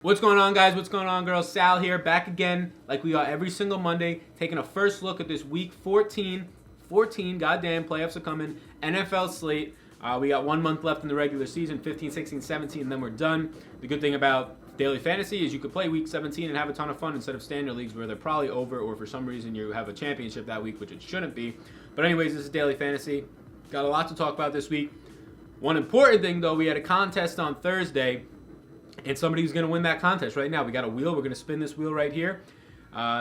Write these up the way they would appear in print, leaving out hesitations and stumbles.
What's going on, guys? What's going on, girls? Sal here, back again, like we are every single Monday, taking a first look at this week 14, goddamn, playoffs are coming, NFL slate. We got 1 month left in the regular season, 15, 16, 17, and then we're done. The good thing about daily fantasy is you could play week 17 and have a ton of fun instead of standard leagues where they're probably over, or for some reason you have a championship that week, which it shouldn't be. But anyways, this is daily fantasy. Got a lot to talk about this week. One important thing, though, we had a contest on Thursday, and somebody's going to win that contest right now. We got a wheel. We're going to spin this wheel right here.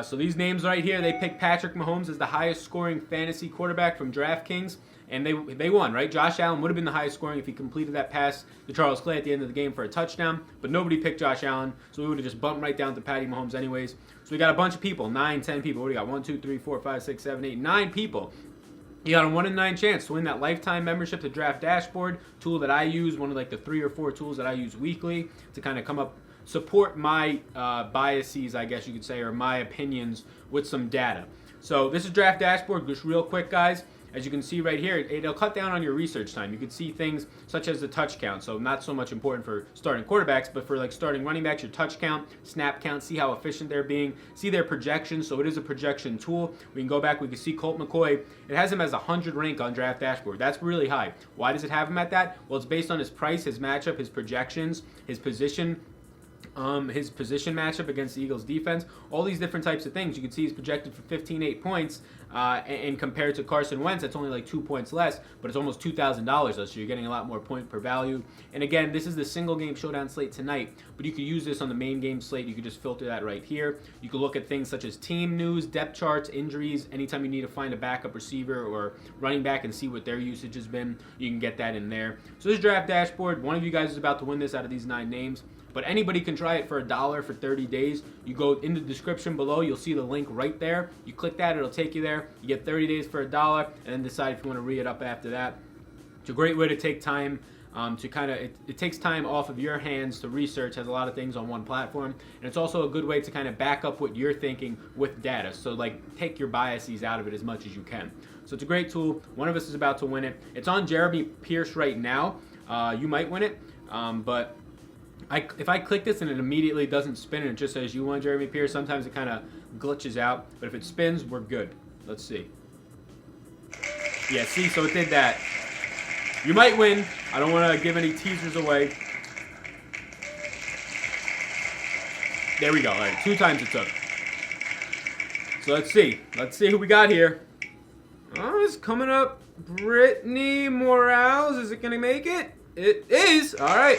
So these names right here, they picked Patrick Mahomes as the highest scoring fantasy quarterback from Draftkings, and they won, right? Josh Allen would have been the highest scoring if he completed that pass to Charles Clay at the end of the game for a touchdown, but nobody picked Josh Allen, so we would have just bumped right down to Patty Mahomes anyways. So we got a bunch of people, 9, 10 people. What do we got? 1, 2, 3, 4, 5, 6, 7, 8, 9 people. You got a 1 in 9 chance to win that lifetime membership to Draft Dashboard, tool that I use, one of like the 3 or 4 tools that I use weekly to kind of come up, support my biases, I guess you could say, or my opinions with some data. So this is Draft Dashboard, just real quick, guys. As you can see right here, it'll cut down on your research time. You can see things such as the touch count, so not so much important for starting quarterbacks, but for like starting running backs, your touch count, snap count, see how efficient they're being, see their projections. So it is a projection tool. We can go back, we can see Colt McCoy. It has him as 100 rank on Draft Dashboard. That's really high. Why does it have him at that? Well, it's based on his price, his matchup, his projections, his position matchup against the Eagles defense, all these different types of things. You can see he's projected for 15.8 points, and compared to Carson Wentz, that's only like 2 points less, but it's almost $2,000 less, so you're getting a lot more point per value. And again, this is the single game showdown slate tonight, but you could use this on the main game slate. You could just filter that right here. You could look at things such as team news, depth charts, injuries. Anytime you need to find a backup receiver or running back and see what their usage has been, you can get that in there. So this Draft Dashboard, one of you guys is about to win this out of these 9 names. But anybody can try it for $1 for 30 days. You go in the description below, you'll see the link right there. You click that, it'll take you there. You get 30 days for $1, and then decide if you want to re-it up after that. It's a great way to take time to kind of, it takes time off of your hands to research, has a lot of things on one platform. And it's also a good way to kind of back up what you're thinking with data. So like take your biases out of it as much as you can. So it's a great tool. One of us is about to win it. It's on Jeremy Pierce right now. You might win it, but if I click this and it immediately doesn't spin and it just says you won Jeremy Pierce, sometimes it kind of glitches out. But if it spins, we're good. Let's see. Yeah, see, so it did that. You might win. I don't want to give any teasers away. There we go. All right, 2 times it took. So let's see. Let's see who we got here. Oh, it's coming up. Brittany Morales. Is it going to make it? It is. All right.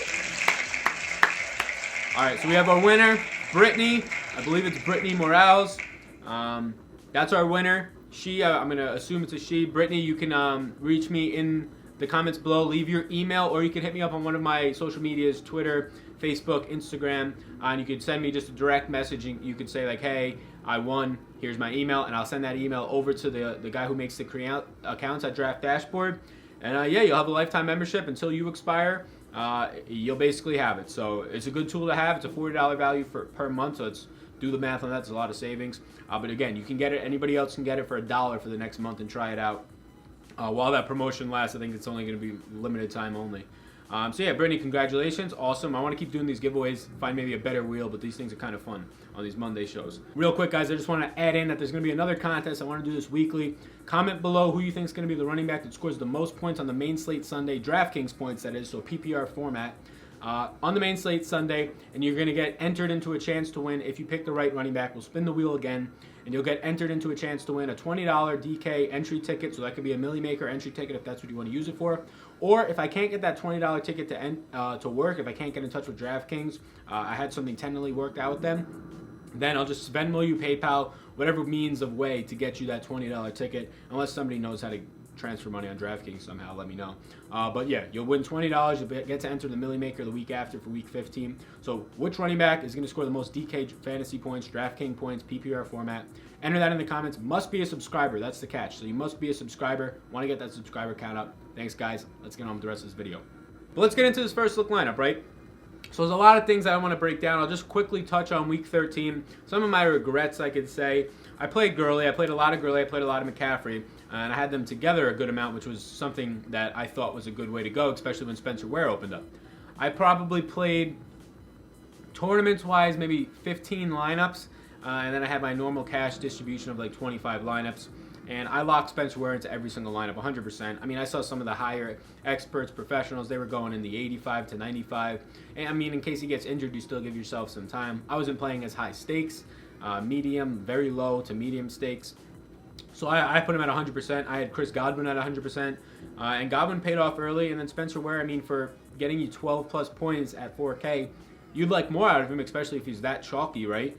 All right, so we have our winner, Brittany. I believe it's Brittany Morales. That's our winner. She, I'm going to assume it's a she. Brittany, you can reach me in the comments below. Leave your email, or you can hit me up on one of my social medias, Twitter, Facebook, Instagram. And you could send me just a direct message. You could say, like, hey, I won. Here's my email. And I'll send that email over to the guy who makes the accounts at Draft Dashboard. And, yeah, you'll have a lifetime membership until you expire. You'll basically have it. So it's a good tool to have. It's a $40 value per month, so let's do the math on that. It's a lot of savings. But again, you can get it. Anybody else can get it for $1 for the next month and try it out. While that promotion lasts, I think it's only going to be limited time only. So yeah, Brittany, congratulations. Awesome. I want to keep doing these giveaways, find maybe a better wheel, but these things are kind of fun on these Monday shows. Real quick, guys, I just want to add in that there's going to be another contest. I want to do this weekly. Comment below who you think is going to be the running back that scores the most points on the main slate Sunday, Draftkings points, that is, so PPR format. On the main slate Sunday, and you're going to get entered into a chance to win if you pick the right running back. We'll spin the wheel again, and you'll get entered into a chance to win a $20 DK entry ticket, so that could be a Millie Maker entry ticket if that's what you want to use it for. Or if I can't get that $20 ticket to work, if I can't get in touch with DraftKings, I had something tentatively worked out with them, then I'll just Venmo you, PayPal, whatever means of way to get you that $20 ticket, unless somebody knows how to transfer money on DraftKings somehow, let me know. But yeah, you'll win $20. You'll get to enter the Millie Maker the week after for week 15. So which running back is going to score the most DK fantasy points, DraftKings points, PPR format? Enter that in the comments. Must be a subscriber. That's the catch. So you must be a subscriber. Want to get that subscriber count up. Thanks, guys. Let's get on with the rest of this video. But let's get into this first look lineup, right? So there's a lot of things I want to break down. I'll just quickly touch on week 13. Some of my regrets, I could say. I played Gurley. I played a lot of Gurley. I played a lot of McCaffrey. And I had them together a good amount, which was something that I thought was a good way to go, especially when Spencer Ware opened up. I probably played Tournaments-wise, maybe 15 lineups, and then I had my normal cash distribution of like 25 lineups. And I locked Spencer Ware into every single lineup, 100%. I mean, I saw some of the higher experts, professionals, they were going in the 85 to 95. And I mean, in case he gets injured, you still give yourself some time. I wasn't playing as high stakes, medium, very low to medium stakes. So I put him at 100%. I had Chris Godwin at 100%. And Godwin paid off early. And then Spencer Ware, I mean, for getting you 12 plus points at 4K, you'd like more out of him, especially if he's that chalky, right?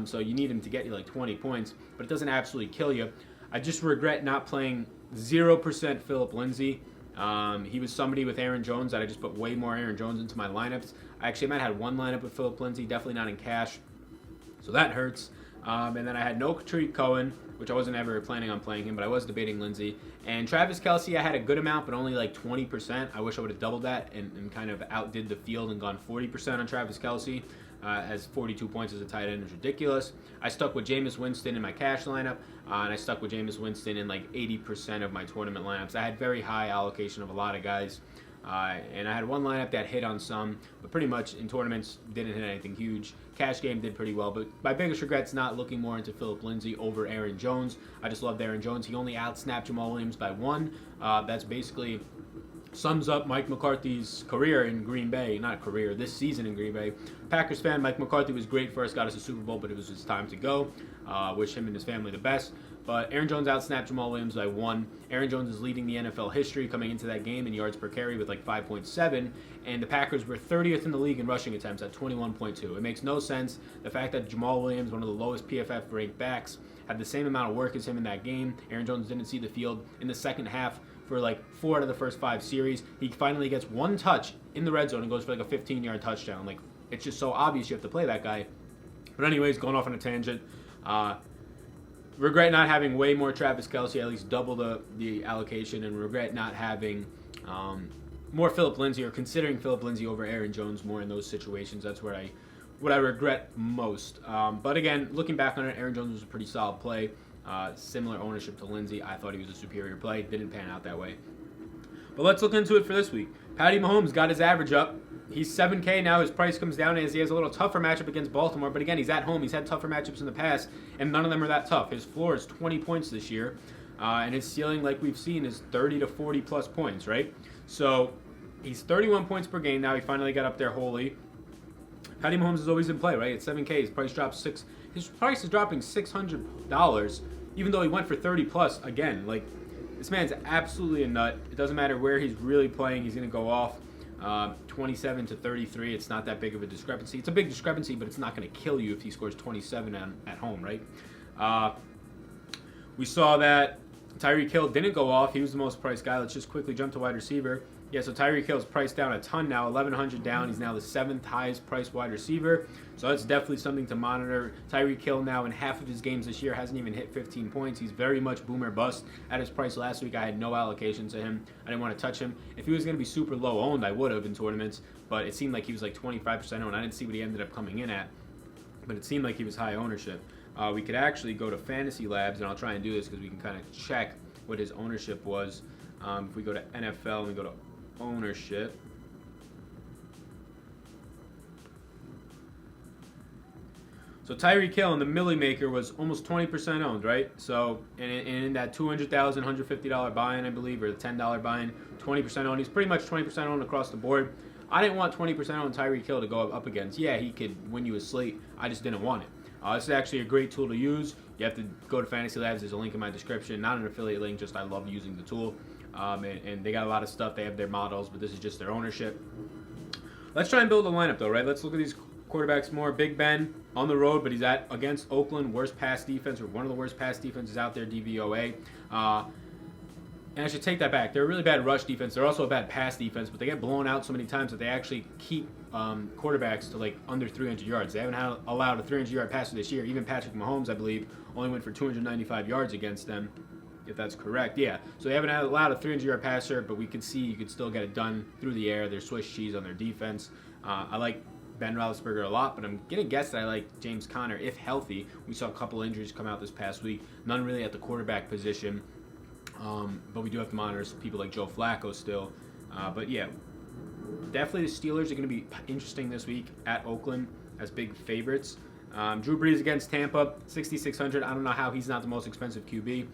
So you need him to get you like 20 points. But it doesn't absolutely kill you. I just regret not playing 0% Phillip Lindsay. He was somebody with Aaron Jones that I just put way more Aaron Jones into my lineups. I actually might have had one lineup with Phillip Lindsay, definitely not in cash. So that hurts. And then I had no Tariq Cohen, which I wasn't ever planning on playing him, but I was debating Lindsay. And Travis Kelce, I had a good amount, but only like 20%. I wish I would have doubled that and kind of outdid the field and gone 40% on Travis Kelce. As 42 points as a tight end is ridiculous. I stuck with Jameis Winston in my cash lineup, and I stuck with Jameis Winston in like 80% of my tournament lineups. I had very high allocation of a lot of guys, and I had one lineup that hit on some, but pretty much in tournaments didn't hit anything huge. Cash game did pretty well, but my biggest regret's not looking more into Phillip Lindsay over Aaron Jones. I just loved Aaron Jones. He only outsnapped Jamal Williams by one. That's basically sums up Mike McCarthy's career in Green Bay. Not career, this season in Green Bay. Packers fan, Mike McCarthy was great for us, got us a Super Bowl, but it was his time to go. Wish him and his family the best. But Aaron Jones outsnapped Jamal Williams by one. Aaron Jones is leading the NFL history coming into that game in yards per carry with like 5.7, and the Packers were 30th in the league in rushing attempts at 21.2. It makes no sense. The fact that Jamal Williams, one of the lowest PFF ranked backs, had the same amount of work as him in that game. Aaron Jones didn't see the field in the second half for like 4 out of the first 5 series. He finally gets one touch in the red zone and goes for like a 15-yard touchdown. Like, it's just so obvious you have to play that guy. But anyways, going off on a tangent. Regret not having way more Travis Kelce, at least double the allocation, and regret not having more Phillip Lindsay, or considering Phillip Lindsay over Aaron Jones more in those situations. That's what I regret most. But again, looking back on it, Aaron Jones was a pretty solid play. Similar ownership to Lindsay. I thought he was a superior play. Didn't pan out that way. But let's look into it for this week. Patty Mahomes got his average up. He's 7K now. His price comes down as he has a little tougher matchup against Baltimore. But again, he's at home. He's had tougher matchups in the past, and none of them are that tough. His floor is 20 points this year, and his ceiling, like we've seen, is 30 to 40 plus points, right? So he's 31 points per game now. He finally got up there wholly. Patty Mahomes is always in play, right? At 7K, his price drops His price is dropping $600, even though he went for 30 plus again. Like, this man's absolutely a nut. It doesn't matter where he's really playing. He's going to go off. 27 to 33. It's not that big of a discrepancy. It's a big discrepancy, but it's not going to kill you if he scores 27 at home, right? We saw that Tyreek Hill didn't go off. He was the most priced guy. Let's just quickly jump to wide receiver. Yeah, so Tyreek Hill's priced down a ton now, 1,100 down. He's now the 7th highest priced wide receiver. So that's definitely something to monitor. Tyreek Hill now in half of his games this year hasn't even hit 15 points. He's very much boomer bust. At his price last week, I had no allocation to him. I didn't want to touch him. If he was going to be super low owned, I would have in tournaments. But it seemed like he was like 25% owned. I didn't see what he ended up coming in at. But it seemed like he was high ownership. We could actually go to Fantasy Labs, and I'll try and do this because we can kind of check what his ownership was. If we go to NFL and we go to ownership. So Tyreek Hill in the Millie Maker was almost 20% owned, right? So in that $200,000, $150 buy-in, I believe, or the $10 buy-in, 20% owned. He's pretty much 20% owned across the board. I didn't want 20% owned Tyreek Hill to go up against. Yeah, he could win you a slate. I just didn't want it. This is actually a great tool to use. You have to go to Fantasy Labs. There's a link in my description. Not an affiliate link, just I love using the tool. And they got a lot of stuff. They have their models, but this is just their ownership. Let's try and build a lineup, though, right? Let's look at these quarterbacks more. Big Ben on the road, but he's against Oakland, worst pass defense, or one of the worst pass defenses out there, DVOA. And I should take that back. They're a really bad rush defense. They're also a bad pass defense, but they get blown out so many times that they actually keep quarterbacks to like under 300 yards. They haven't allowed a 300-yard passer this year. Even Patrick Mahomes, I believe, only went for 295 yards against them, if that's correct. Yeah, so they haven't allowed a 300-yard passer, but we could see you could still get it done through the air. They're Swiss cheese on their defense. I like Ben Roethlisberger a lot, but I'm going to guess that I like James Conner if healthy. We saw a couple injuries come out this past week, none really at the quarterback position. But we do have to monitor some people like Joe Flacco still. But yeah, definitely the Steelers are going to be interesting this week at Oakland. as big favorites. Drew Brees against Tampa, 6,600. I don't know how he's not the most expensive QB.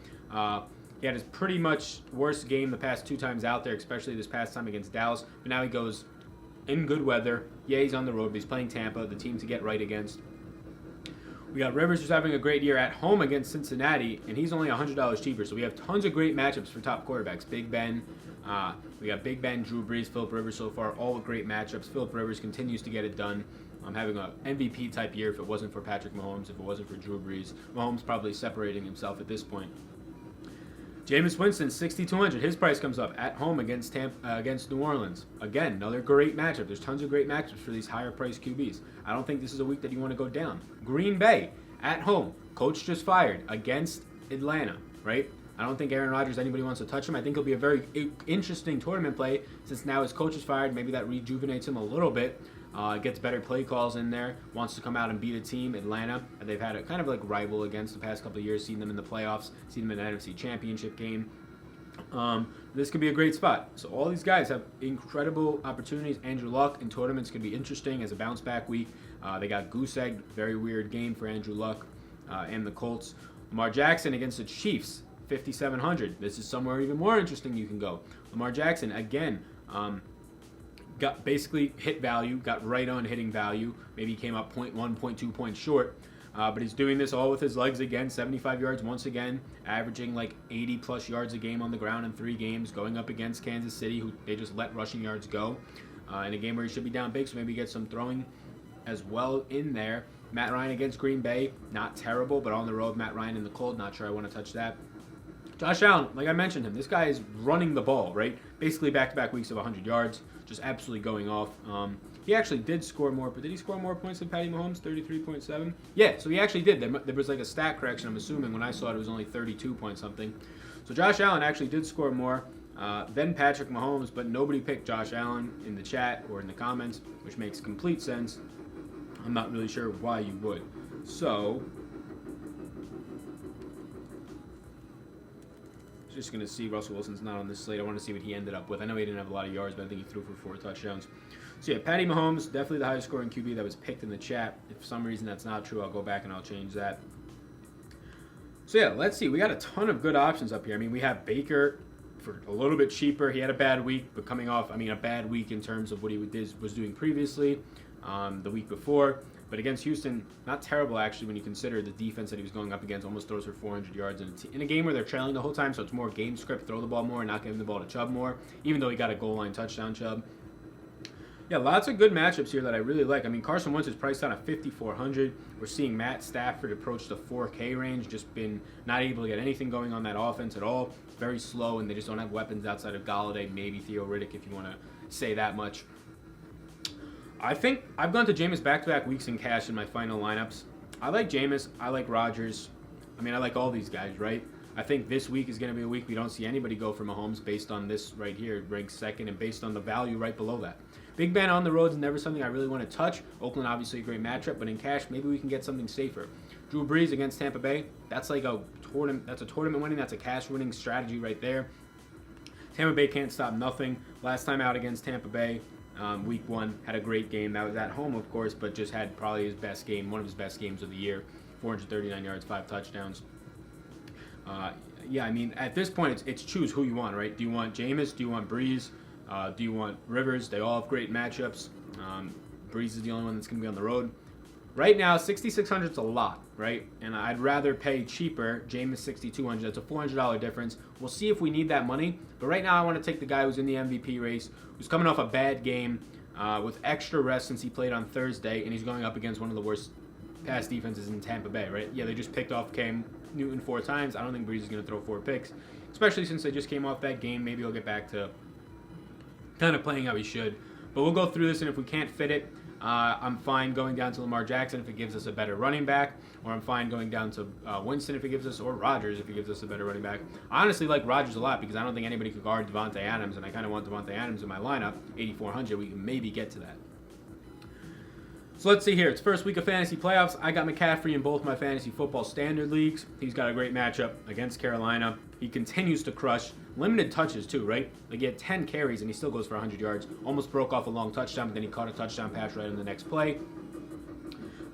He had his pretty much worst game the past 2 times out there, especially this past time against Dallas. But now he goes in good weather. Yeah, he's on the road, but he's playing Tampa, the team to get right against. We got Rivers, who's having a great year at home against Cincinnati, and he's only $100 cheaper. So we have tons of great matchups for top quarterbacks. Big Ben, we got Big Ben, Drew Brees, Phillip Rivers so far, all great matchups. Phillip Rivers continues to get it done. I'm having an MVP type year if it wasn't for Patrick Mahomes, if it wasn't for Drew Brees. Mahomes probably separating himself at this point. Jameis Winston, 6,200. His price comes up at home against New Orleans. Again, another great matchup. There's tons of great matchups for these higher-priced QBs. I don't think this is a week that you want to go down. Green Bay, at home. Coach just fired against Atlanta, right? I don't think Aaron Rodgers, anybody wants to touch him. I think he'll be a very interesting tournament play since now his coach is fired. Maybe that rejuvenates him a little bit. Gets better play calls in there, wants to come out and beat a team, Atlanta, and they've had a kind of like rival against the past couple of years, seen them in the playoffs, seen them in the NFC Championship game. This could be a great spot. So all these guys have incredible opportunities. Andrew Luck in tournaments could be interesting as a bounce back week. They got goose egg, very weird game for Andrew Luck and the Colts. Lamar Jackson against the Chiefs, 5,700. This is somewhere even more interesting you can go. Lamar Jackson, again, got basically hit value, got right on hitting value. Maybe he came up 0.1, 0.2 points short. But he's doing this all with his legs again, 75 yards once again, averaging like 80-plus yards a game on the ground in 3 games, going up against Kansas City, who they just let rushing yards go in a game where he should be down big, so maybe get some throwing as well in there. Matt Ryan against Green Bay, not terrible, but on the road, Matt Ryan in the cold, not sure I want to touch that. Josh Allen, like I mentioned him, this guy is running the ball, right? Basically back-to-back weeks of 100 yards, just absolutely going off. He actually did score more, but did he score more points than Patty Mahomes, 33.7? Yeah, so he actually did. There was like a stat correction, I'm assuming. When I saw it was only 32 point something. So Josh Allen actually did score more than Patrick Mahomes, but nobody picked Josh Allen in the chat or in the comments, which makes complete sense. I'm not really sure why you would. So just going to see Russell Wilson's not on this slate. I want to see what he ended up with. I know he didn't have a lot of yards, but I think he threw for 4 touchdowns. So yeah, Patty Mahomes, definitely the highest scoring QB that was picked in the chat. If for some reason that's not true, I'll go back and I'll change that. So yeah, let's see. We got a ton of good options up here. I mean, we have Baker for a little bit cheaper. He had a bad week, but coming off, a bad week in terms of what he was doing previously, the week before. But against Houston, not terrible actually when you consider the defense that he was going up against. Almost throws for 400 yards in a game where they're trailing the whole time, so it's more game script, throw the ball more, not giving the ball to Chubb more, even though he got a goal line touchdown, Chubb. Yeah, lots of good matchups here that I really like. Carson Wentz is priced down at 5,400. We're seeing Matt Stafford approach the 4K range, just been not able to get anything going on that offense at all. Very slow, and they just don't have weapons outside of Galladay, maybe Theo Riddick if you want to say that much. I think I've gone to Jameis back-to-back weeks in cash in my final lineups. I like Jameis. I like Rodgers. I like all these guys, right? I think this week is going to be a week we don't see anybody go for Mahomes based on this right here, ranked second, and based on the value right below that. Big Ben on the road is never something I really want to touch. Oakland, obviously, a great matchup, but in cash, maybe we can get something safer. Drew Brees against Tampa Bay, that's like a tournament. That's a tournament winning. That's a cash winning strategy right there. Tampa Bay can't stop nothing. Last time out against Tampa Bay, week 1, had a great game. That was at home, of course, but just had probably his best game, one of his best games of the year. 439 yards, 5 touchdowns. At this point, it's choose who you want, right? Do you want Jameis? Do you want Brees? Do you want Rivers? They all have great matchups. Brees is the only one that's going to be on the road. Right now, 6,600 is a lot, right? And I'd rather pay cheaper. Jameis 6,200. That's a $400 difference. We'll see if we need that money. But right now, I want to take the guy who's in the MVP race, who's coming off a bad game with extra rest since he played on Thursday, and he's going up against one of the worst pass defenses in Tampa Bay, right? Yeah, they just picked off Cam Newton 4 times. I don't think Brees is going to throw 4 picks, especially since they just came off that game. Maybe he'll get back to kind of playing how he should. But we'll go through this, and if we can't fit it, I'm fine going down to Lamar Jackson if it gives us a better running back, or I'm fine going down to Winston if it gives us, or Rodgers if he gives us a better running back. I honestly like Rodgers a lot because I don't think anybody could guard Devontae Adams, and I kind of want Devontae Adams in my lineup, 8,400. We can maybe get to that. So let's see here. It's first week of fantasy playoffs. I got McCaffrey in both my fantasy football standard leagues. He's got a great matchup against Carolina. He continues to crush. Limited touches too, right? Like he had 10 carries and he still goes for 100 yards. Almost broke off a long touchdown, but then he caught a touchdown pass right on the next play.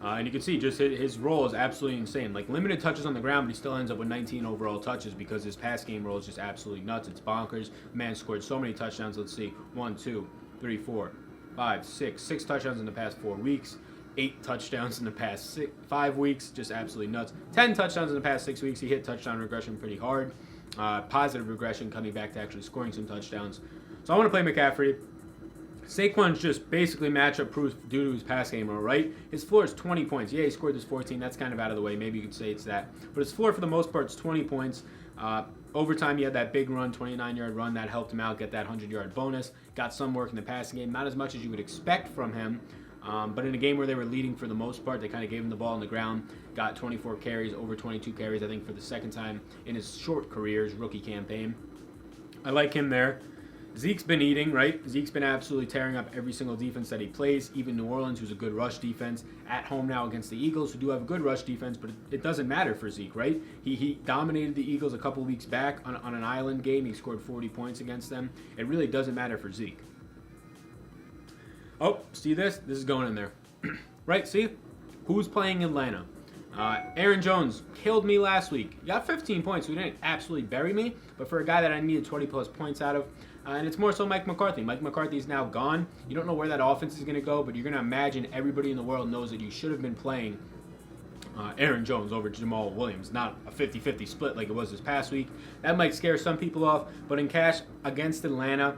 And you can see just his role is absolutely insane. Like limited touches on the ground, but he still ends up with 19 overall touches because his pass game role is just absolutely nuts. It's bonkers. Man scored so many touchdowns. Let's see. 1, 2, 3, 4, 5, 6. 6 touchdowns in the past 4 weeks. 8 touchdowns in the past 5 weeks. Just absolutely nuts. 10 touchdowns in the past 6 weeks. He hit touchdown regression pretty hard. Positive regression coming back to actually scoring some touchdowns. So I want to play McCaffrey. Saquon's just basically matchup proof due to his pass game, all right? His floor is 20 points. Yeah, he scored this 14. That's kind of out of the way. Maybe you could say it's that. But his floor for the most part is 20 points. Overtime, he had that big run, 29-yard run. That helped him out get that 100-yard bonus. Got some work in the passing game. Not as much as you would expect from him. But in a game where they were leading for the most part, they kind of gave him the ball on the ground. Got 24 carries, over 22 carries, I think, for the second time in his short career, his rookie campaign. I like him there. Zeke's been eating, right? Zeke's been absolutely tearing up every single defense that he plays. Even New Orleans, who's a good rush defense, at home now against the Eagles, who do have a good rush defense, but it doesn't matter for Zeke, right? He dominated the Eagles a couple weeks back on an island game. He scored 40 points against them. It really doesn't matter for Zeke. Oh, see this? This is going in there. Right, see? Who's playing Atlanta? Aaron Jones killed me last week. He got 15 points, so he didn't absolutely bury me, but for a guy that I needed 20-plus points out of, and it's more so Mike McCarthy. Mike McCarthy's now gone. You don't know where that offense is going to go, but you're going to imagine everybody in the world knows that you should have been playing Aaron Jones over Jamal Williams. Not a 50-50 split like it was this past week. That might scare some people off, but in cash against Atlanta,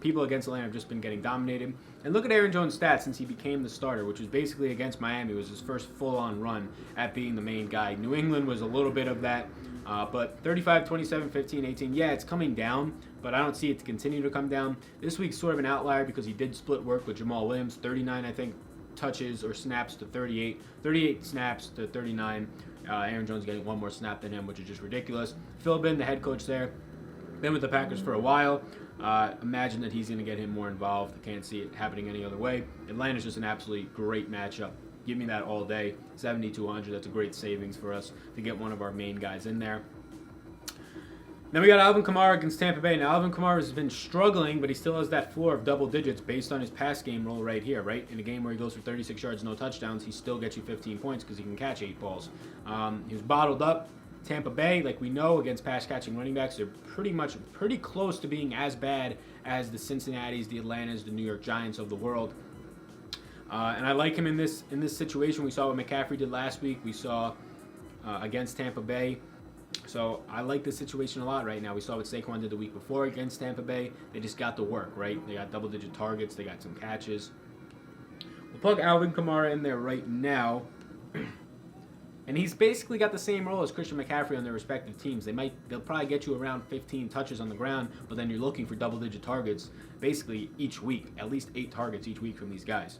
people against Atlanta have just been getting dominated. And look at Aaron Jones' stats since he became the starter, which was basically against Miami. It was his first full-on run at being the main guy. New England was a little bit of that. But 35, 27, 15, 18, yeah, it's coming down, but I don't see it to continue to come down. This week's sort of an outlier because he did split work with Jamal Williams, 39, I think, touches or snaps to 38, 38 snaps to 39. Aaron Jones getting one more snap than him, which is just ridiculous. Phil Bin, the head coach there, been with the Packers for a while. Imagine that he's going to get him more involved. I can't see it happening any other way. Atlanta's just an absolutely great matchup. Give me that all day. 70-100, that's a great savings for us to get one of our main guys in there. Then we got Alvin Kamara against Tampa Bay. Now, Alvin Kamara has been struggling, but he still has that floor of double digits based on his pass game role right here, right? In a game where he goes for 36 yards, no touchdowns, he still gets you 15 points because he can catch 8 balls. He was bottled up. Tampa Bay, like we know, against pass-catching running backs, they're pretty close to being as bad as the Cincinnatis, the Atlantas, the New York Giants of the world. And I like him in this situation. We saw what McCaffrey did last week. We saw against Tampa Bay. So I like this situation a lot right now. We saw what Saquon did the week before against Tampa Bay. They just got the work, right? They got double-digit targets. They got some catches. We'll plug Alvin Kamara in there right now. And he's basically got the same role as Christian McCaffrey on their respective teams. They'll probably get you around 15 touches on the ground, but then you're looking for double-digit targets basically each week. At least 8 targets each week from these guys.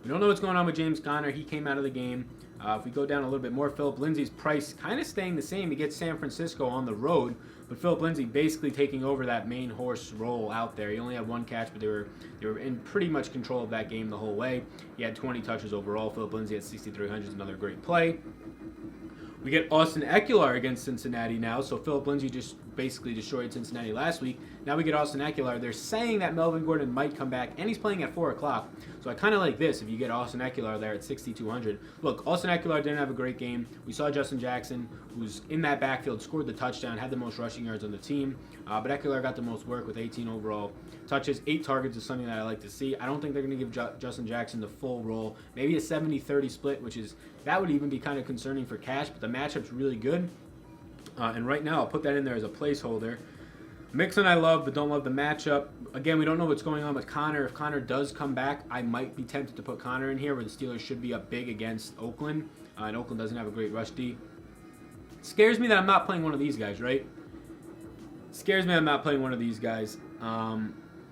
We don't know what's going on with James Conner. He came out of the game. If we go down a little bit more, Philip Lindsay's price kind of staying the same. He gets San Francisco on the road, but Philip Lindsay basically taking over that main horse role out there. He only had 1 catch, but they were in pretty much control of that game the whole way. He had 20 touches overall. Philip Lindsay at 6,300 is another great play. We get Austin Ekeler against Cincinnati now. So Philip Lindsay just basically destroyed Cincinnati last week. Now we get Austin Ekeler. They're saying that Melvin Gordon might come back, and he's playing at 4 o'clock. So I kind of like this if you get Austin Ekeler there at 6,200. Look, Austin Ekeler didn't have a great game. We saw Justin Jackson, who's in that backfield, scored the touchdown, had the most rushing yards on the team. But Ekeler got the most work with 18 overall touches. 8 targets is something that I like to see. I don't think they're going to give Justin Jackson the full role. Maybe a 70-30 split, that would even be kind of concerning for cash, but the matchup's really good. And right now, I'll put that in there as a placeholder. Mixon I love, but don't love the matchup. Again, we don't know what's going on with Connor. If Connor does come back, I might be tempted to put Connor in here, where the Steelers should be up big against Oakland. And Oakland doesn't have a great rush D. It scares me that I'm not playing one of these guys, right? Scares me I'm not playing one of these guys.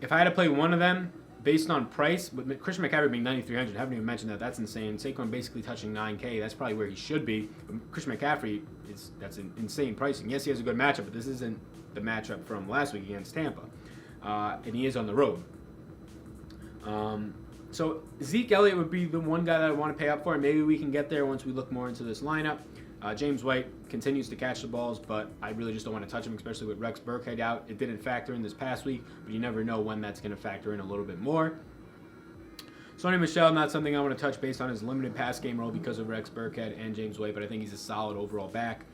If I had to play one of them, based on price, with Christian McCaffrey being 9,300, I haven't even mentioned that. That's insane. Saquon basically touching 9K. That's probably where he should be. But Christian McCaffrey, that's an insane pricing. Yes, he has a good matchup, but this isn't the matchup from last week against Tampa. And he is on the road. So Zeke Elliott would be the one guy that I want to pay up for, and maybe we can get there once we look more into this lineup. James White continues to catch the balls, but I really just don't want to touch him, especially with Rex Burkhead out. It didn't factor in this past week, but you never know when that's going to factor in a little bit more. Sony Michel, not something I want to touch based on his limited pass game role because of Rex Burkhead and James White, but I think he's a solid overall back.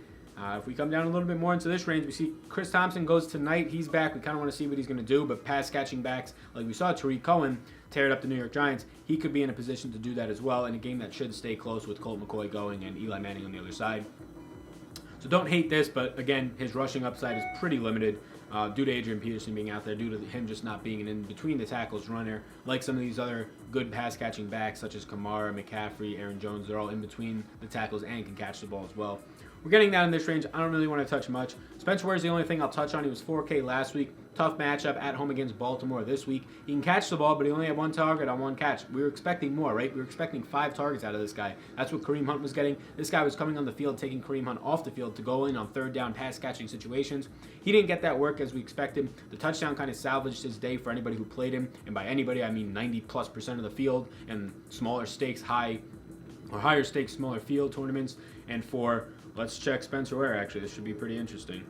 If we come down a little bit more into this range, we see Chris Thompson goes tonight. He's back. We kind of want to see what he's going to do, but pass-catching backs, like we saw Tariq Cohen tear it up the New York Giants, he could be in a position to do that as well in a game that should stay close with Colt McCoy going and Eli Manning on the other side. So don't hate this, but again, his rushing upside is pretty limited due to Adrian Peterson being out there, due to him just not being an in-between-the-tackles runner, like some of these other good pass-catching backs, such as Kamara, McCaffrey, Aaron Jones. They're all in between the tackles and can catch the ball as well. We're getting down in this range. I don't really want to touch much. Spencer Ware is the only thing I'll touch on. He was 4K last week. Tough matchup at home against Baltimore this week. He can catch the ball, but he only had 1 target on 1 catch. We were expecting more, right? We were expecting 5 targets out of this guy. That's what Kareem Hunt was getting. This guy was coming on the field, taking Kareem Hunt off the field to go in on 3rd down pass-catching situations. He didn't get that work as we expected. The touchdown kind of salvaged his day for anybody who played him. And by anybody, I mean 90+% of the field and smaller stakes, higher stakes, smaller field tournaments. And for, let's check Spencer Ware, actually. This should be pretty interesting.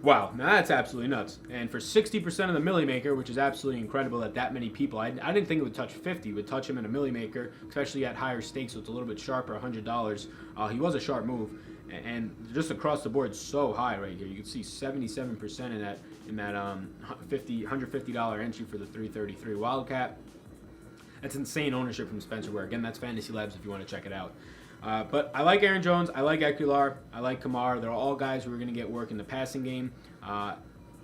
Wow, now that's absolutely nuts. And for 60% of the Millie Maker, which is absolutely incredible that many people, I didn't think it would touch 50, would touch him in a Millie Maker, especially at higher stakes, so it's a little bit sharper, $100. He was a sharp move. And just across the board, so high right here. You can see 77% in that $150 entry for the 333 Wildcat. That's insane ownership from Spencer Ware. Again, that's Fantasy Labs if you want to check it out. But I like Aaron Jones. I like Ecular. I like Kamara. They're all guys who are going to get work in the passing game.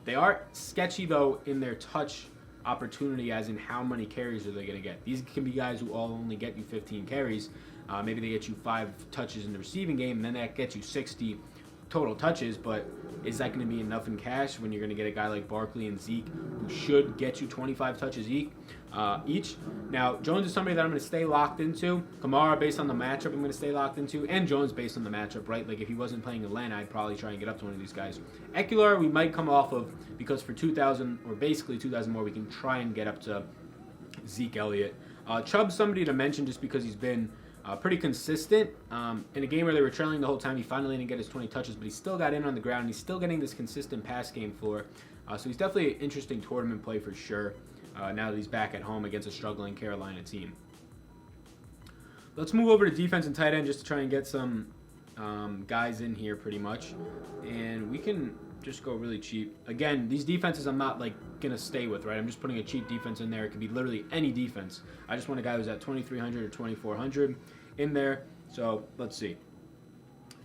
They are sketchy, though, in their touch opportunity, as in how many carries are they going to get. These can be guys who all only get you 15 carries. Maybe they get you 5 touches in the receiving game, and then that gets you 60 total touches, but is that going to be enough in cash when you're going to get a guy like Barkley and Zeke who should get you 25 touches each? Now, Jones is somebody that I'm going to stay locked into. Kamara, based on the matchup, I'm going to stay locked into. And Jones, based on the matchup, right? Like, if he wasn't playing Atlanta, I'd probably try and get up to one of these guys. Ecular, we might come off of, because for 2,000, or basically 2,000 more, we can try and get up to Zeke Elliott. Chubb's somebody to mention just because he's been pretty consistent. In a game where they were trailing the whole time, he finally didn't get his 20 touches, but he still got in on the ground, and he's still getting this consistent pass game floor. So he's definitely an interesting tournament play for sure, now that he's back at home against a struggling Carolina team. Let's move over to defense and tight end just to try and get some guys in here pretty much. And we can just go really cheap. Again, these defenses I'm not like going to stay with, right? I'm just putting a cheap defense in there. It could be literally any defense. I just want a guy who's at 2,300 or 2,400 in there. So let's see.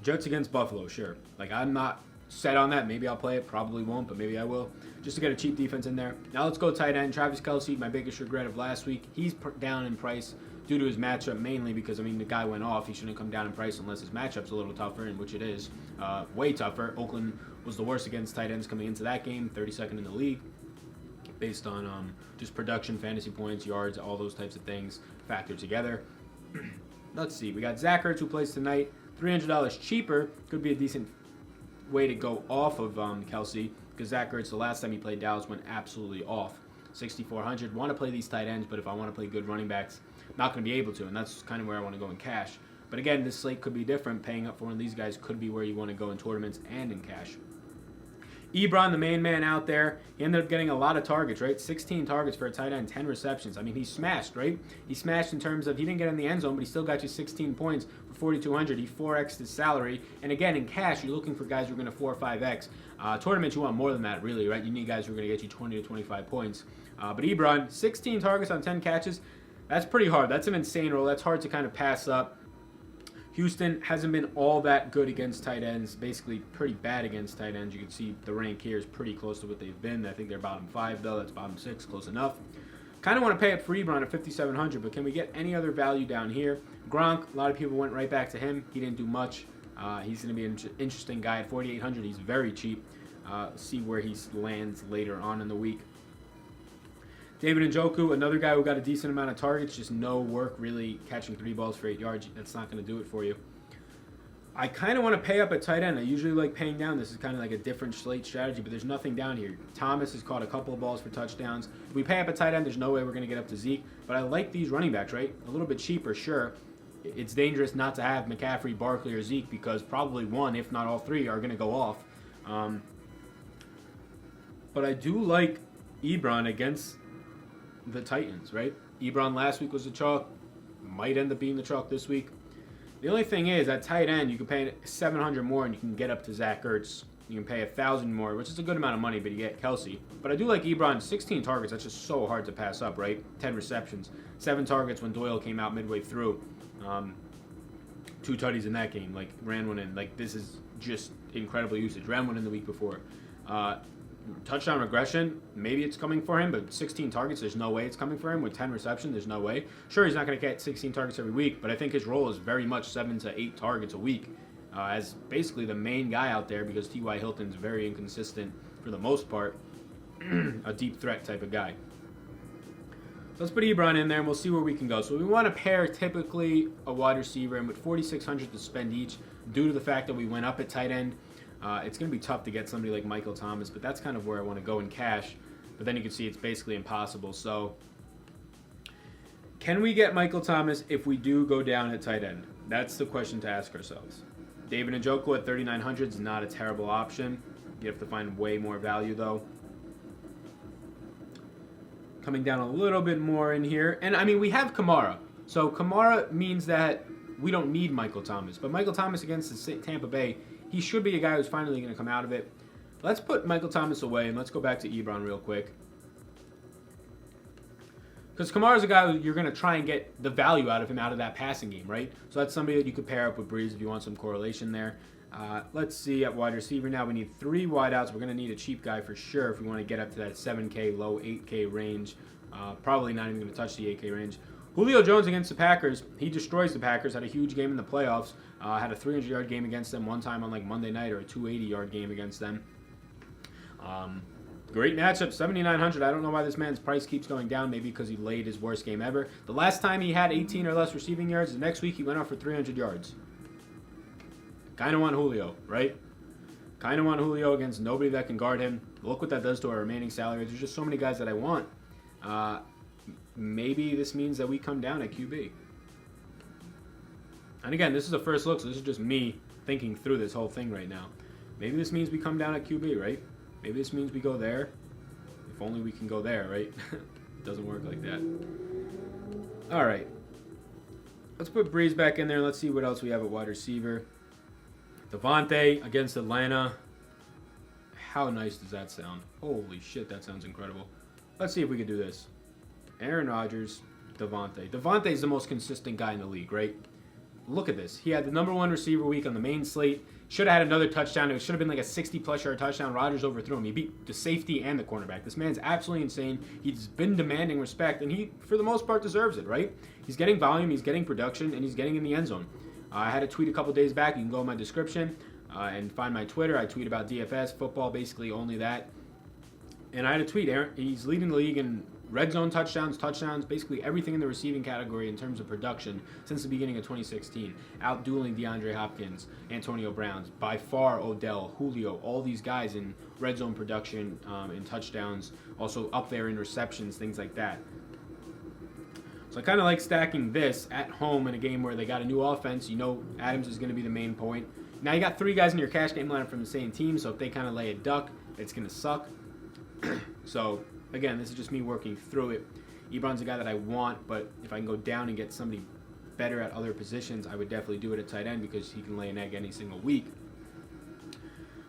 Jets against Buffalo, sure. Like, I'm not set on that. Maybe I'll play it. Probably won't, but maybe I will. Just to get a cheap defense in there. Now let's go tight end. Travis Kelce, my biggest regret of last week. He's down in price due to his matchup, mainly because, I mean, the guy went off. He shouldn't come down in price unless his matchup's a little tougher, and which it is. Way tougher. Oakland was the worst against tight ends coming into that game, 32nd in the league, based on just production, fantasy points, yards, all those types of things factored together. Let's see. We got Zach Ertz, who plays tonight. $300 cheaper. Could be a decent way to go off of Kelce, because Zach Ertz, the last time he played Dallas, went absolutely off. 6,400. Want to play these tight ends, but if I want to play good running backs, not going to be able to, and that's kind of where I want to go in cash. But again, this slate could be different. Paying up for one of these guys could be where you want to go in tournaments and in cash. Ebron, the main man out there, he ended up getting a lot of targets, right? 16 targets for a tight end, 10 receptions. I mean, he smashed, right? He smashed in terms of he didn't get in the end zone, but he still got you 16 points for 4,200. He 4x'd his salary. And again, in cash, you're looking for guys who are going to 4 or 5x. Tournaments, you want more than that, really, right? You need guys who are going to get you 20 to 25 points. But Ebron, 16 targets on 10 catches. That's pretty hard. That's an insane roll. That's hard to kind of pass up. Houston hasn't been all that good against tight ends, basically pretty bad against tight ends. You can see the rank here is pretty close to what they've been. I think they're bottom 5, though. That's bottom 6, close enough. Kind of want to pay up for Ebron at 5,700, but can we get any other value down here? Gronk, a lot of people went right back to him. He didn't do much. He's going to be an interesting guy at 4,800. He's very cheap. See where he lands later on in the week. David Njoku, another guy who got a decent amount of targets, just no work really catching 3 balls for 8 yards. That's not going to do it for you. I kind of want to pay up at tight end. I usually like paying down. This is kind of like a different slate strategy, but there's nothing down here. Thomas has caught a couple of balls for touchdowns. If we pay up at tight end, there's no way we're going to get up to Zeke. But I like these running backs, right? A little bit cheaper, sure. It's dangerous not to have McCaffrey, Barkley, or Zeke because probably one, if not all 3, are going to go off. But I do like Ebron against the Titans, right? Ebron last week was the chalk. Might end up being the chalk this week. The only thing is, at tight end, you can pay $700 more and you can get up to Zach Ertz. You can pay $1,000 more, which is a good amount of money, but you get Kelsey. But I do like Ebron, 16 targets. That's just so hard to pass up, right? 10 receptions. 7 targets when Doyle came out midway through. 2 tutties in that game. Like, ran one in. Like, this is just incredible usage. Ran one in the week before. Touchdown regression, maybe it's coming for him, but 16 targets, there's no way it's coming for him. With 10 receptions, there's no way. Sure, he's not going to get 16 targets every week, but I think his role is very much 7 to 8 targets a week as basically the main guy out there because T.Y. Hilton's very inconsistent for the most part, a deep threat type of guy. So let's put Ebron in there, and we'll see where we can go. So we want to pair typically a wide receiver, and with $4,600 to spend each, due to the fact that we went up at tight end, it's going to be tough to get somebody like Michael Thomas, but that's kind of where I want to go in cash. But then you can see it's basically impossible. So can we get Michael Thomas if we do go down at tight end? That's the question to ask ourselves. David Njoku at $3,900 is not a terrible option. You have to find way more value, though. Coming down a little bit more in here. And, I mean, we have Kamara. So Kamara means that we don't need Michael Thomas. But Michael Thomas against the Tampa Bay, he should be a guy who's finally going to come out of it. Let's put Michael Thomas away, and let's go back to Ebron real quick. Because Kamara's a guy who you're going to try and get the value out of him out of that passing game, right? So that's somebody that you could pair up with Breeze if you want some correlation there. Let's see at wide receiver now. We need 3 wideouts. We're going to need a cheap guy for sure if we want to get up to that 7K, low 8K range. Probably not even going to touch the 8K range. Julio Jones against the Packers. He destroys the Packers. Had a huge game in the playoffs. Had a 300-yard game against them one time on like Monday night, or a 280-yard game against them. Great matchup, $7,900. I don't know why this man's price keeps going down. Maybe because he laid his worst game ever. The last time he had 18 or less receiving yards, the next week he went off for 300 yards. Kind of want Julio, right? Kind of want Julio against nobody that can guard him. Look what that does to our remaining salary. There's just so many guys that I want. Maybe this means that we come down at QB. And again, this is a first look, so this is just me thinking through this whole thing right now. Maybe this means we come down at QB, right? Maybe this means we go there. If only we can go there, right? It doesn't work like that. All right. Let's put Breeze back in there. Let's see what else we have at wide receiver. Devontae against Atlanta. How nice does that sound? Holy shit, that sounds incredible. Let's see if we can do this. Aaron Rodgers, Devontae. Devontae is the most consistent guy in the league, right? Look at this. He had the #1 receiver week on the main slate. Should have had another touchdown. It should have been like a 60-plus yard touchdown. Rodgers overthrew him. He beat the safety and the cornerback. This man's absolutely insane. He's been demanding respect, and he, for the most part, deserves it, right? He's getting volume, he's getting production, and he's getting in the end zone. I had a tweet a couple days back. You can go in my description and find my Twitter. I tweet about DFS, football, basically only that. And I had a tweet. He's leading the league in red zone touchdowns, basically everything in the receiving category in terms of production since the beginning of 2016. Out-dueling DeAndre Hopkins, Antonio Brown, by far Odell, Julio, all these guys in red zone production, in touchdowns, also up there in receptions, things like that. So I kind of like stacking this at home in a game where they got a new offense. You know Adams is going to be the main point. Now you got 3 guys in your cash game lineup from the same team, so if they kind of lay a duck, it's going to suck. So again, this is just me working through it. Ebron's a guy that I want, but if I can go down and get somebody better at other positions, I would definitely do it at tight end because he can lay an egg any single week.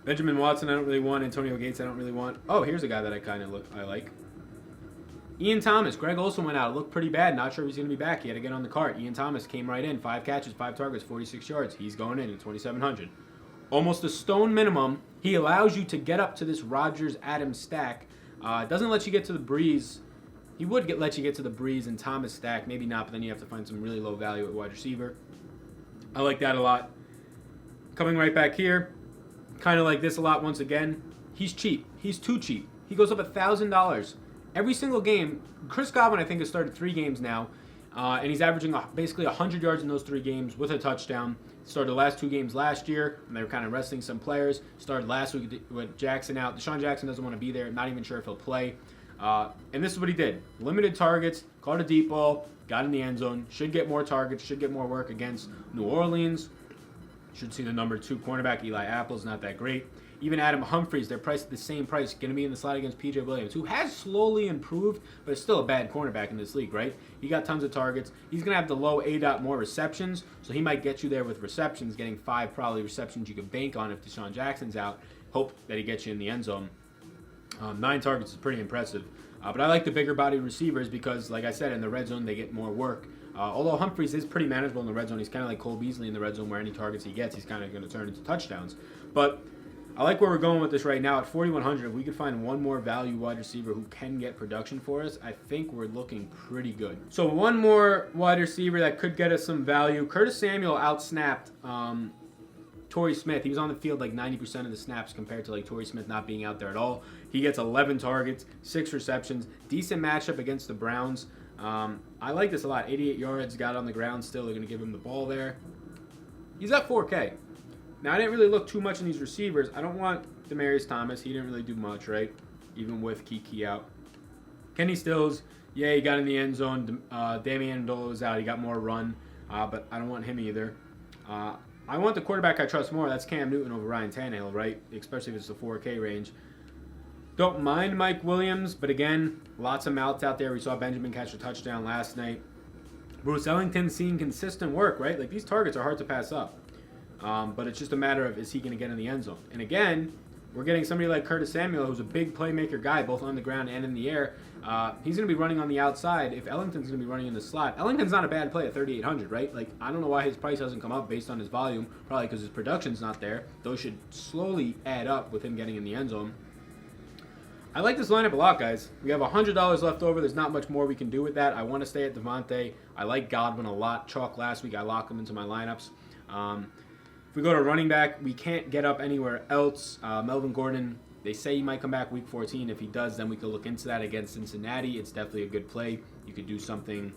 Benjamin Watson, I don't really want. Antonio Gates, I don't really want. Oh, here's a guy that I like. Ian Thomas. Greg Olsen went out. It looked pretty bad. Not sure if he's going to be back. He had to get on the cart. Ian Thomas came right in. 5 catches, 5 targets, 46 yards. He's going in at 2,700. Almost a stone minimum. He allows you to get up to this Rodgers-Adams stack. Doesn't let you get to the Breeze. He would let you get to the Breeze and Thomas stack. Maybe not, but then you have to find some really low value at wide receiver. I like that a lot. Coming right back here. Kind of like this a lot once again. He's cheap. He's too cheap. He goes up $1,000. Every single game. Chris Godwin, I think, has started 3 games now. And he's averaging basically 100 yards in those 3 games with a touchdown. Started the last 2 games last year, and they were kind of resting some players. Started last week with Jackson out. Deshaun Jackson doesn't want to be there. Not even sure if he'll play. And this is what he did. Limited targets, caught a deep ball, got in the end zone. Should get more targets, should get more work against New Orleans. Should see the #2 cornerback, Eli Apple's not that great. Even Adam Humphries, they're priced at the same price, going to be in the slot against P.J. Williams, who has slowly improved, but is still a bad cornerback in this league, right? He got tons of targets. He's going to have the low A. more receptions, so he might get you there with receptions, getting 5 probably receptions you can bank on if Deshaun Jackson's out. Hope that he gets you in the end zone. 9 targets is pretty impressive. But I like the bigger body receivers because, like I said, in the red zone they get more work. Although Humphries is pretty manageable in the red zone. He's kind of like Cole Beasley in the red zone where any targets he gets, he's kind of going to turn into touchdowns. But I like where we're going with this right now. At 4,100, if we could find one more value wide receiver who can get production for us, I think we're looking pretty good. So one more wide receiver that could get us some value. Curtis Samuel outsnapped Torrey Smith. He was on the field like 90% of the snaps compared to like Torrey Smith not being out there at all. He gets 11 targets, 6 receptions. Decent matchup against the Browns. I like this a lot. 88 yards, got on the ground still. They're going to give him the ball there. He's at 4K. Now, I didn't really look too much in these receivers. I don't want Demaryius Thomas. He didn't really do much, right? Even with Kiki out. Kenny Stills, yeah, he got in the end zone. Damian Amendola was out. He got more run, but I don't want him either. I want the quarterback I trust more. That's Cam Newton over Ryan Tannehill, right? Especially if it's the 4K range. Don't mind Mike Williams, but again, lots of mouths out there. We saw Benjamin catch a touchdown last night. Bruce Ellington's seeing consistent work, right? Like, these targets are hard to pass up. But it's just a matter of, is he going to get in the end zone? And again, we're getting somebody like Curtis Samuel, who's a big playmaker guy, both on the ground and in the air. He's going to be running on the outside if Ellington's going to be running in the slot. Ellington's not a bad play at 3,800, right? Like, I don't know why his price hasn't come up based on his volume. Probably because his production's not there. Those should slowly add up with him getting in the end zone. I like this lineup a lot, guys. We have $100 left over. There's not much more we can do with that. I want to stay at Devontae. I like Godwin a lot. Chalk last week. I locked him into my lineups. If we go to running back, we can't get up anywhere else. Melvin Gordon, they say he might come back week 14. If he does, then we could look into that against Cincinnati. It's definitely a good play. You could do something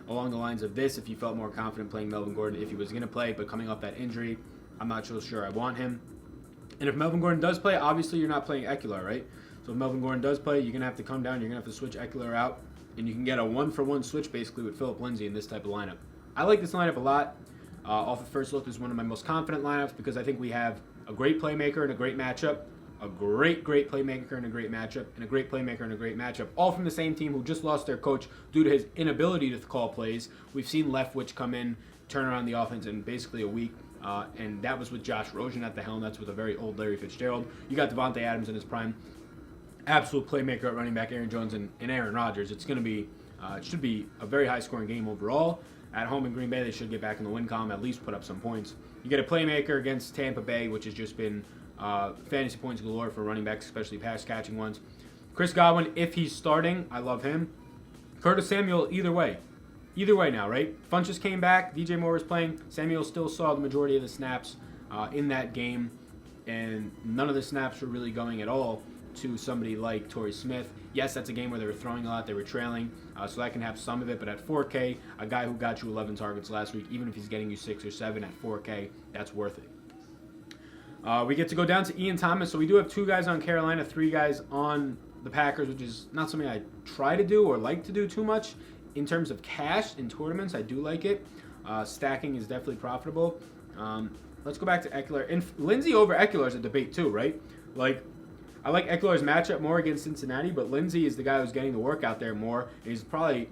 along the lines of this if you felt more confident playing Melvin Gordon if he was going to play, but coming off that injury, I'm not so sure I want him. And if Melvin Gordon does play, obviously you're not playing Ekeler, right? So if Melvin Gordon does play, you're going to have to come down. You're going to have to switch Ekeler out. And you can get a one-for-one switch basically with Phillip Lindsay in this type of lineup. I like this lineup a lot. Off of first look, this is one of my most confident lineups because I think we have a great playmaker and a great matchup, a great playmaker and a great matchup, and a great playmaker and a great matchup, all from the same team who just lost their coach due to his inability to call plays. We've seen Leftwich come in, turn around the offense in basically a week, and that was with Josh Rosen at the helm. That's with a very old Larry Fitzgerald. You got Devontae Adams in his prime. Absolute playmaker at running back, Aaron Jones and Aaron Rodgers. It's going to be, it should be a very high-scoring game overall. At home in Green Bay, they should get back in the win column, at least put up some points. You get a playmaker against Tampa Bay, which has just been fantasy points galore for running backs, especially pass-catching ones. Chris Godwin, if he's starting, I love him. Curtis Samuel, either way. Either way now, right? Funchess came back. DJ Moore was playing. Samuel still saw the majority of the snaps in that game, and none of the snaps were really going at all to somebody like Torrey Smith. Yes, that's a game where they were throwing a lot, they were trailing, so that can have some of it, but at 4K, a guy who got you 11 targets last week, even if he's getting you 6 or 7 at 4K, that's worth it. We get to go down to Ian Thomas, so we do have 2 guys on Carolina, 3 guys on the Packers, which is not something I try to do or like to do too much. In terms of cash in tournaments, I do like it. Stacking is definitely profitable. Let's go back to Ekeler. And Lindsay over Ekeler is a debate too, right? Like, I like Ekeler's matchup more against Cincinnati, but Lindsay is the guy who's getting the work out there more. He's probably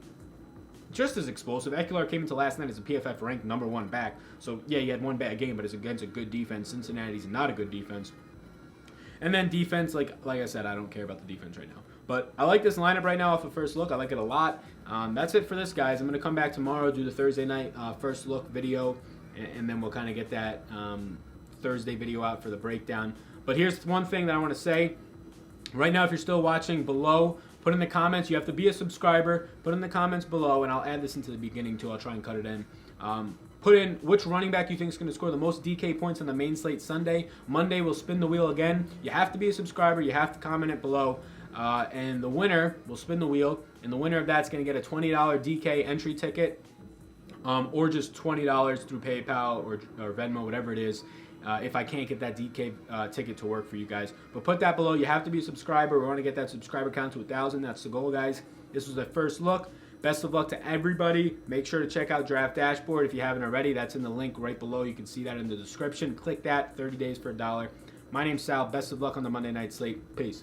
just as explosive. Ekeler came into last night as a PFF ranked number 1 back. So, yeah, he had one bad game, but it's against a good defense. Cincinnati's not a good defense. And then defense, like I said, I don't care about the defense right now. But I like this lineup right now off of first look. I like it a lot. That's it for this, guys. I'm going to come back tomorrow, do the Thursday night first look video, and then we'll kind of get that Thursday video out for the breakdown. But here's one thing that I want to say. Right now, if you're still watching below, put in the comments. You have to be a subscriber. Put in the comments below, and I'll add this into the beginning too. I'll try and cut it in. Put in which running back you think is going to score the most DK points on the main slate Sunday. Monday, we'll spin the wheel again. You have to be a subscriber. You have to comment it below. And the winner will spin the wheel. And the winner of that's going to get a $20 DK entry ticket or just $20 through PayPal or Venmo, whatever it is. If I can't get that DK ticket to work for you guys. But put that below. You have to be a subscriber. We want to get that subscriber count to 1,000. That's the goal, guys. This was the first look. Best of luck to everybody. Make sure to check out Draft Dashboard if you haven't already. That's in the link right below. You can see that in the description. Click that. 30 days for $1. My name's Sal. Best of luck on the Monday Night Slate. Peace.